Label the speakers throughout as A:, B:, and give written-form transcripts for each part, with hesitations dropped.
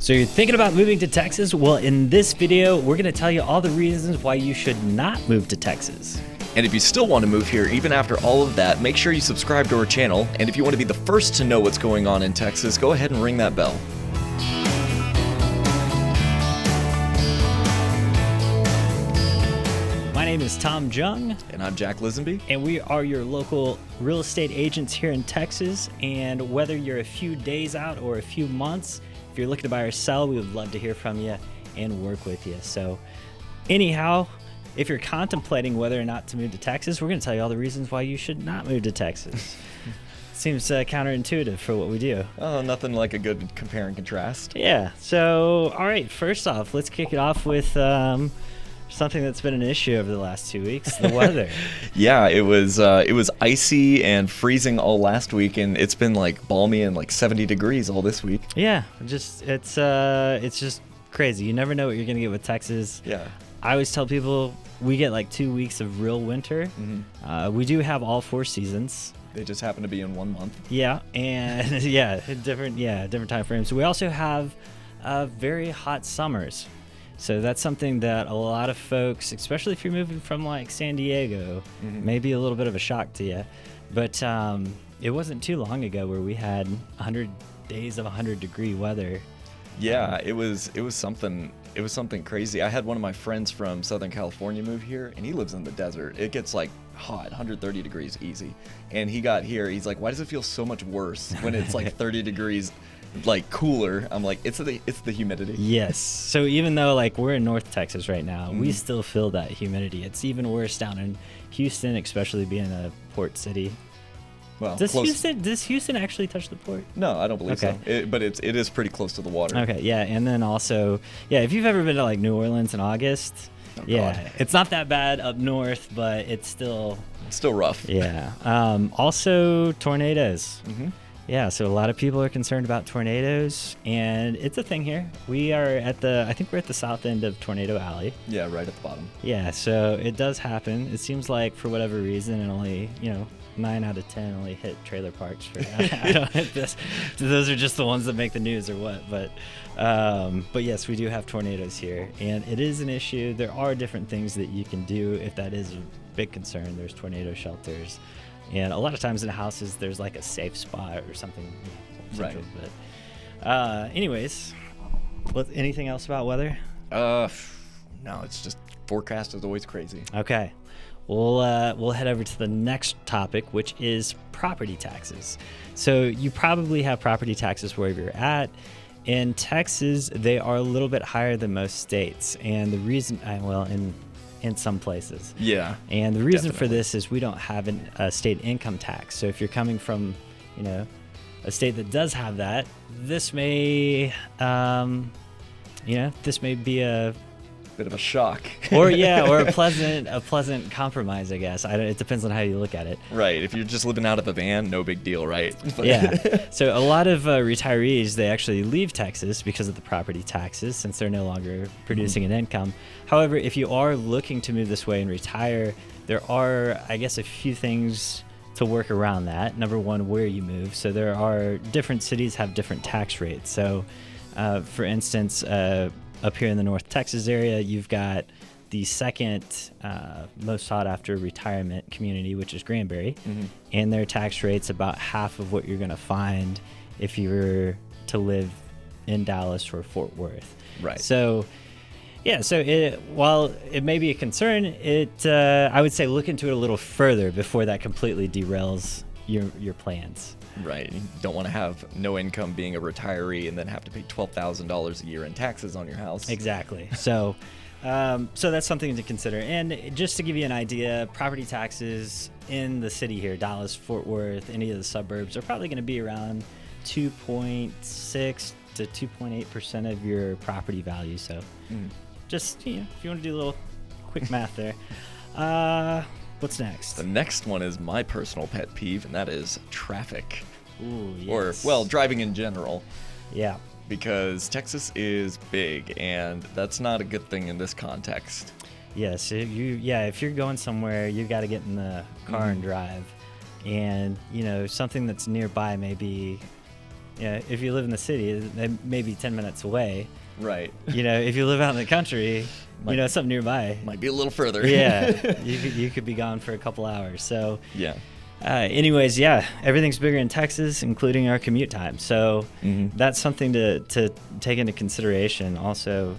A: So you're thinking about moving to Texas? Well, in this video, we're going to tell you all the reasons why you should not move to Texas.
B: And if you still want to move here, even after all of that, make sure you subscribe to our channel. And if you want to be the first to know what's going on in Texas, go ahead and ring that bell.
A: My name is Tom Jung.
B: And I'm Jack Lisenby.
A: And we are your local real estate agents here in Texas. And whether you're a few days out or a few months, if you're looking to buy or sell, we would love to hear from you and work with you. So anyhow, if you're contemplating whether or not to move to Texas, we're going to tell you all the reasons why you should not move to Texas. Seems counterintuitive for what we do.
B: Oh, nothing like a good compare and contrast.
A: Yeah. So, all right, first off, let's kick it off with something that's been an issue over the last 2 weeks, the weather.
B: Yeah, it was icy and freezing all last week, and it's been like balmy and like 70 degrees all this week.
A: Yeah, it's just crazy. You never know what you're going to get with Texas.
B: Yeah.
A: I always tell people we get like 2 weeks of real winter. Mm-hmm. We do have all 4 seasons.
B: They just happen to be in 1 month.
A: Yeah, and different time frames. We also have very hot summers. So that's something that a lot of folks, especially if you're moving from like San Diego, may be a little bit of a shock to you. But it wasn't too long ago where we had 100 days of 100-degree weather.
B: Yeah, it was something. It was something crazy. I had one of my friends from Southern California move here, and he lives in the desert. It gets like hot, 130 degrees easy. And he got here. He's like, "Why does it feel so much worse when it's like 30 degrees?" Like cooler. I'm like, it's the humidity.
A: Yes. So even though like we're in North Texas right now, we still feel that humidity. It's even worse down in Houston, especially being a port city.
B: Well,
A: does Houston actually touch the port?
B: No, I don't believe so. But it is pretty close to the water.
A: Okay, yeah, and then also, if you've ever been to like New Orleans in August, God. It's not that bad up north, but it's still
B: rough.
A: Yeah. Also tornadoes. Yeah, so a lot of people are concerned about tornadoes, and it's a thing here. We are I think we're at the south end of Tornado Alley.
B: Yeah, right at the bottom.
A: Yeah, so it does happen. It seems like for whatever reason, it only, 9 out of 10 only hit trailer parks. I don't know if those are just the ones that make the news or what, but yes, we do have tornadoes here, and it is an issue. There are different things that you can do if that is a big concern. There's tornado shelters. And a lot of times in houses, there's like a safe spot or something. Central.
B: Right.
A: But anyways, anything else about weather?
B: No, it's just forecast is always crazy.
A: Okay. We'll head over to the next topic, which is property taxes. So you probably have property taxes wherever you're at. In Texas, they are a little bit higher than most states. And the reason, in some places.
B: Yeah.
A: And the reason for this is we don't have a state income tax. So if you're coming from, a state that does have that, this may, this may be a
B: bit of a shock.
A: or a pleasant compromise, I guess. It depends on how you look at it.
B: Right. If you're just living out of a van, no big deal, right?
A: Yeah. So a lot of retirees, they actually leave Texas because of the property taxes, since they're no longer producing an income. However, if you are looking to move this way and retire, there are, I guess, a few things to work around that. Number one, where you move. So there are different cities have different tax rates. So for instance, up here in the North Texas area, you've got the second most sought after retirement community, which is Granbury, and their tax rate's about half of what you're going to find if you were to live in Dallas or Fort Worth.
B: Right.
A: So, while it may be a concern, I would say look into it a little further before that completely derails your plans.
B: Right. You don't want to have no income being a retiree and then have to pay $12,000 a year in taxes on your house.
A: Exactly. So that's something to consider. And just to give you an idea, property taxes in the city here, Dallas, Fort Worth, any of the suburbs, are probably going to be around 2.6 to 2.8% of your property value. So just, if you want to do a little quick math there. What's next?
B: The next one is my personal pet peeve, and that is traffic.
A: Ooh, yes.
B: Or, driving in general.
A: Yeah.
B: Because Texas is big, and that's not a good thing in this context.
A: Yes. If you're going somewhere, you got to get in the car and drive. And, something that's nearby may be Yeah, if you live in the city, they may be 10 minutes away.
B: Right.
A: If you live out in the country, something nearby.
B: Might be a little further.
A: Yeah, you could be gone for a couple hours. So
B: yeah.
A: Anyways, yeah, everything's bigger in Texas, including our commute time. So that's something to take into consideration. Also,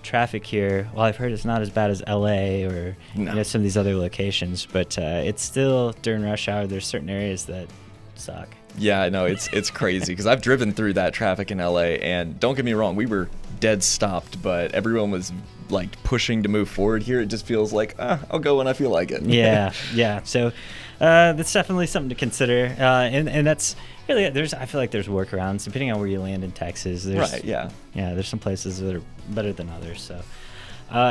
A: traffic here. Well, I've heard it's not as bad as LA or some of these other locations, but it's still during rush hour. There's certain areas that suck.
B: Yeah, no, it's crazy because I've driven through that traffic in LA, and don't get me wrong, we were dead stopped, but everyone was like pushing to move forward. Here, it just feels like I'll go when I feel like it.
A: Yeah. So that's definitely something to consider, and that's really I feel like there's workarounds depending on where you land in Texas.
B: Right. Yeah.
A: Yeah. There's some places that are better than others. So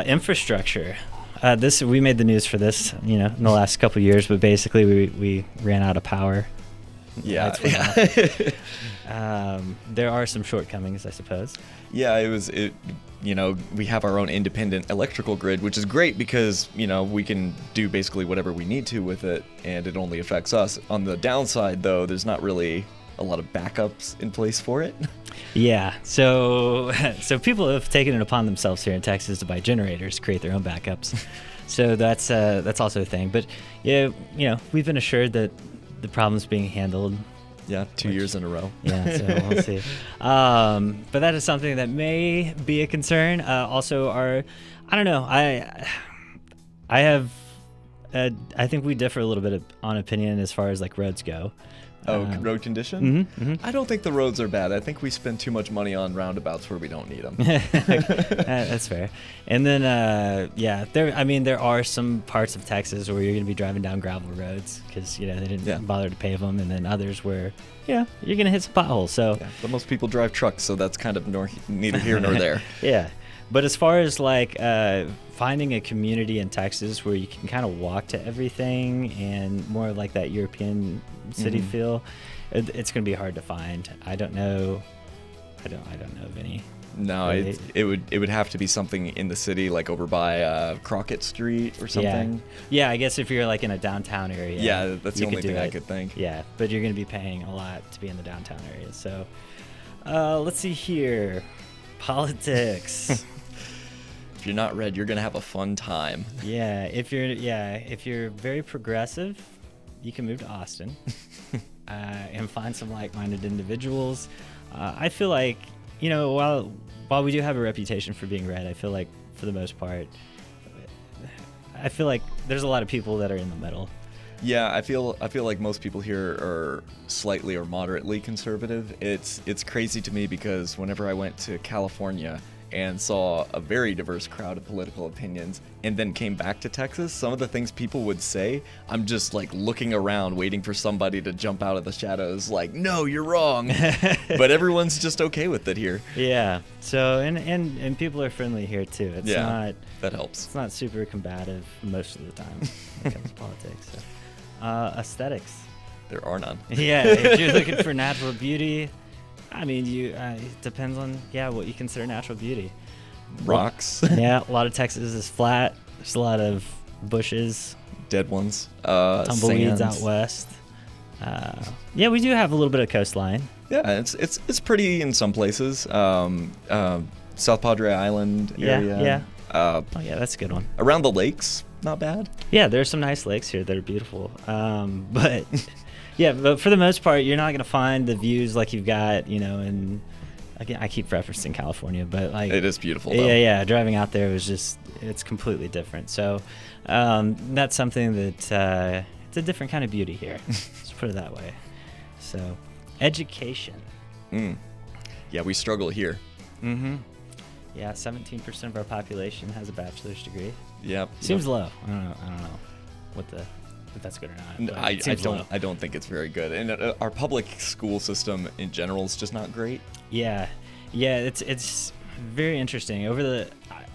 A: infrastructure. We made the news for this, in the last couple of years, but basically we ran out of power.
B: Yeah.
A: There are some shortcomings, I suppose.
B: Yeah, we have our own independent electrical grid, which is great because, we can do basically whatever we need to with it, and it only affects us. On the downside, though, there's not really a lot of backups in place for it.
A: Yeah, so people have taken it upon themselves here in Texas to buy generators to create their own backups. So that's also a thing. But yeah, we've been assured that the problem's being handled.
B: Yeah, 2 years in a row.
A: Yeah, so we'll see. But that is something that may be a concern. Also, I don't know. I think we differ a little bit on opinion as far as like roads go.
B: Road condition?
A: Mm-hmm.
B: I don't think the roads are bad. I think we spend too much money on roundabouts where we don't need them.
A: That's fair. And then, there are some parts of Texas where you're going to be driving down gravel roads because, they didn't bother to pave them. And then others where, you're going to hit some potholes. So,
B: but most people drive trucks, so that's kind of neither here nor there.
A: Yeah. But as far as like finding a community in Texas where you can kind of walk to everything and more of like that European city feel, it's going to be hard to find. I don't know of any.
B: No, it would have to be something in the city, like over by Crockett Street or something.
A: Yeah, I guess if you're like in a downtown area.
B: Yeah, that's the only thing I could think.
A: Yeah, but you're going to be paying a lot to be in the downtown area. So let's see here. Politics.
B: If you're not red, you're gonna have a fun time.
A: Yeah, if you're very progressive, you can move to Austin and find some like-minded individuals. I feel like while we do have a reputation for being red, I feel like for the most part, I feel like there's a lot of people that are in the middle.
B: Yeah, I feel like most people here are slightly or moderately conservative. It's crazy to me because whenever I went to California and saw a very diverse crowd of political opinions and then came back to Texas, some of the things people would say, I'm just like looking around waiting for somebody to jump out of the shadows like, no, you're wrong. But everyone's just okay with it here.
A: Yeah. So and people are friendly here too. It's not
B: that helps.
A: It's not super combative most of the time when it comes to politics. So. Aesthetics.
B: There are none.
A: Yeah, if you're looking for natural beauty, I mean, it depends on what you consider natural beauty.
B: Rocks.
A: Yeah, a lot of Texas is flat. There's a lot of bushes,
B: dead ones,
A: tumbleweeds
B: sands
A: out west. We do have a little bit of coastline.
B: Yeah, it's pretty in some places. South Padre Island area.
A: Yeah. That's a good one.
B: Around the lakes, not bad.
A: Yeah, there's some nice lakes here that are beautiful. But but for the most part, you're not going to find the views like you've got, and again, I keep referencing California, but like
B: it is beautiful though.
A: Yeah, driving out there was it's completely different. So that's something that it's a different kind of beauty here. Let's put it that way. So education.
B: Yeah, we struggle here.
A: Yeah, 17% of our population has a bachelor's degree.
B: Yep.
A: Seems low. I don't know if that's good or not.
B: I don't think it's very good. And our public school system in general is just not great.
A: Yeah, it's very interesting.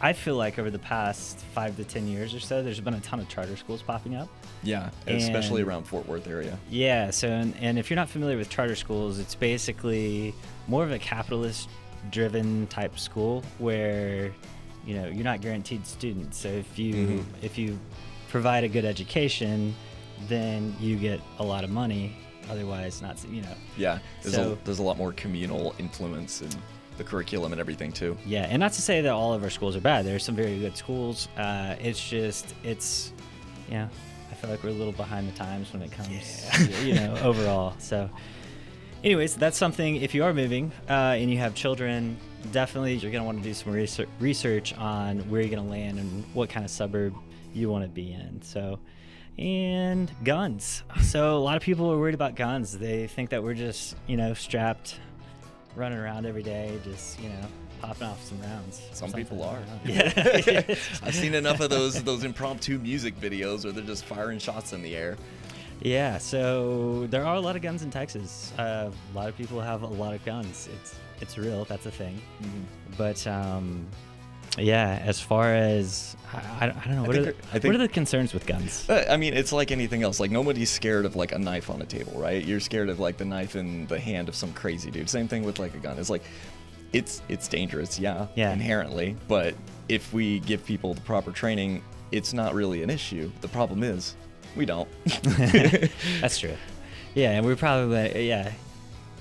A: I feel like over the past 5 to 10 years or so, there's been a ton of charter schools popping up.
B: Yeah, especially around Fort Worth area.
A: Yeah, so and if you're not familiar with charter schools, it's basically more of a capitalist-driven type school where you're not guaranteed students. So if you provide a good education, then you get a lot of money otherwise not,
B: Yeah,
A: So-
B: there's a lot more communal influence in the curriculum and everything too.
A: Yeah, and not to say that all of our schools are bad. There's some very good schools. It's just, I feel like we're a little behind the times when it comes, overall. So, anyways, that's something. If you are moving and you have children, definitely you're gonna want to do some research on where you're gonna land and what kind of suburb you want to be in. So, and guns. So a lot of people are worried about guns. They think that we're just, strapped, running around every day, just, popping off some rounds.
B: Some people are.
A: Yeah.
B: I've seen enough of those impromptu music videos where they're just firing shots in the air.
A: Yeah, so there are a lot of guns in Texas. A lot of people have a lot of guns. It's real. That's a thing.
B: Mm-hmm.
A: But yeah, as far as I don't know, what are the concerns with guns?
B: I mean, it's like anything else. Like, nobody's scared of like a knife on a table, right? You're scared of like the knife in the hand of some crazy dude. Same thing with like a gun. It's like it's dangerous, yeah, inherently. But if we give people the proper training, it's not really an issue. The problem is we don't.
A: That's true. Yeah, and we're probably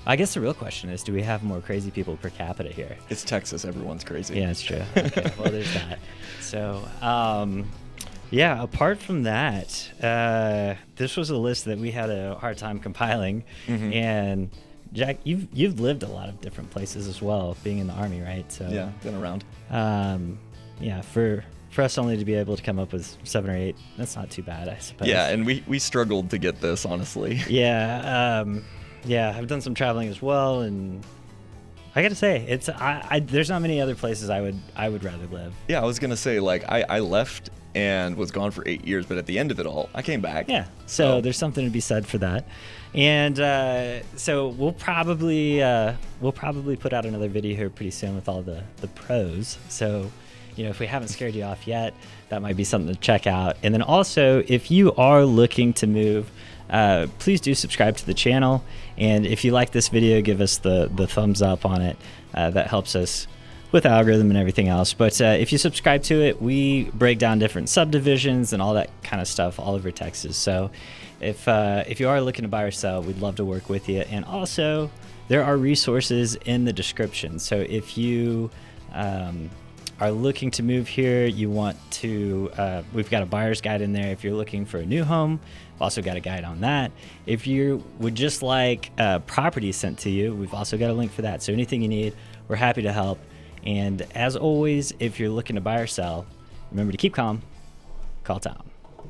A: I guess the real question is, do we have more crazy people per capita here?
B: It's Texas. Everyone's crazy.
A: Yeah, that's true. Okay, well, there's that. So, apart from that, this was a list that we had a hard time compiling.
B: Mm-hmm.
A: And Jack, you've lived a lot of different places as well, being in the Army, right? So
B: Yeah, been around.
A: For us only to be able to come up with 7 or 8, that's not too bad, I suppose.
B: Yeah, and we struggled to get this, honestly.
A: Yeah. I've done some traveling as well, and I gotta say, there's not many other places I would rather live.
B: Yeah, I was gonna say, like, I left and was gone for 8 years, but at the end of it all, I came back.
A: Yeah, so there's something to be said for that. And so we'll probably put out another video here pretty soon with all the pros. So, if we haven't scared you off yet, that might be something to check out. And then also, if you are looking to move, please do subscribe to the channel. And if you like this video, give us the thumbs up on it. That helps us with algorithm and everything else. But if you subscribe to it, we break down different subdivisions and all that kind of stuff all over Texas. So if you are looking to buy or sell, we'd love to work with you. And also, there are resources in the description. So if you are looking to move here, you want to, we've got a buyer's guide in there. If you're looking for a new home, we've also got a guide on that. If you would just like property sent to you, we've also got a link for that. So anything you need, we're happy to help. And as always, if you're looking to buy or sell, remember to keep calm, call town.